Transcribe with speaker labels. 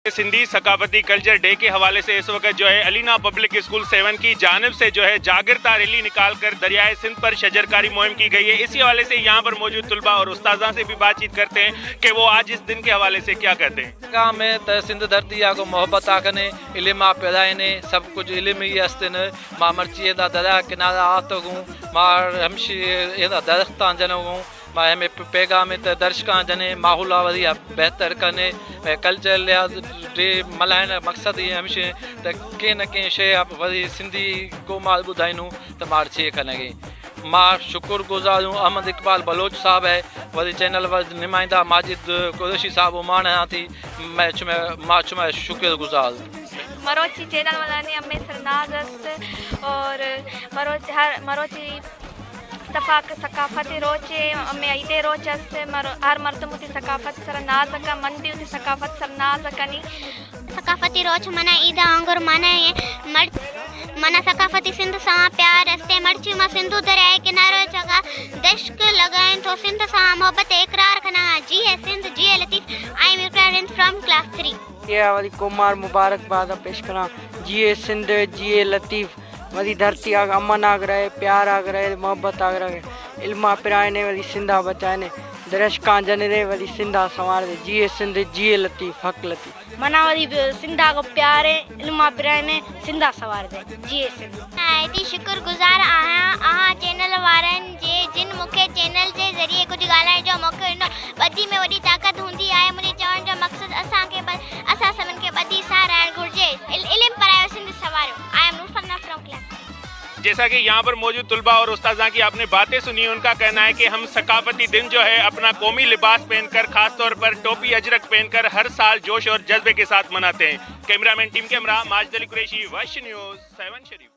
Speaker 1: Sindhi सकाफती culture day के हवाले से इस वक्त जो है अलीना पब्लिक स्कूल 7 की जानिब से जो है जागरता रैली निकाल कर दरियाए सिंध पर शजरकारी मुहिम की गई है। इसी हवाले से यहाँ पर मौजूद तुलबा और उस्ताजा से भी बातचीत करते हैं कि वो आज इस दिन के हवाले से क्या कहते हैं।
Speaker 2: में त सिंध धरती को मोहब्बत आखने इल्म पैदाने सब कुछ इल्म ही अस्तिन मां मर्ची दरिया किनारा आतो गूँ मां हमशी दरख्त जनो गूँ मां हमें पैगाम त दर्शका जने माहौल वरी बेहतर कने कल्चर लिहाज डे मल्हाइण मक़सद ये हमेशा त कंहिं न कंहिं शइ वरी सिंधी को माल ॿुधाइनूं त मां छे खनगे मां शुक्रगुज़ार हूँ अहमद इकबाल बलोच साहब है वरी चैनल वर नुमाइंदा माजिद कुरैशी साहब उमान थी मैं शुक्रगुज़ार
Speaker 3: मरोची चैनल वाला हमें सरनाज अस्त और मरोची सकाफती रोचे हमें इदे रोच अस्त हर मर्दमुती सकाफत सरनाज का मंदी उती सकाफत सरनाज कनी
Speaker 4: सकाफती रोच मना ईदा अंगुर मना मना सकाफती सिंध सा प्यार रस्ते मर्ची मा सिंधु दरिया किनारे जगह दशक लगाएं तो सिंध सा मोहब्बत इकरार खना जी है सिंध जी है लतीफ आई एम इकरार फ्रॉम क्लास 3
Speaker 5: ये वाली कुमार मुबारकबाद पेश करा जी सिंध जी लतीफ वरी धरती आग अमन आग रहे प्यार आग रहे मोहब्बत आग रहे इल्मा पिराने वरी सिंधा बचाने दरशका जने रे वरी सिंधा संवार दे जी सिंध जी लतीफ हक लतीफ
Speaker 3: मना वरी सिंधा को प्यार है इल्मा पिराने सिंधा सवार दे जी सिंध
Speaker 4: दी शुक्रगुज़ार आहां चैनल वारन जे जिन मुखे चैनल जे जरिए कुछ गालाए जो मौको ॾिनो बदी में वडी ताकत हुंदी आहे मुझे चवण जो मकसद असा के असा सभिन के बदी सा रहण घुर्जे इल्म परायो सिंध सवारो I am Rufna from class.
Speaker 1: जैसा कि यहाँ पर मौजूद तुलबा और उस्ताजा की आपने बातें सुनी, उनका कहना है कि हम सकाफती दिन जो है अपना कौमी लिबास पहनकर खास तौर पर टोपी अजरक पहनकर हर साल जोश और जज्बे के साथ मनाते हैं। Cameraman team camera Majid Ali Qureshi, वश न्यूज़ 7 शरीफ।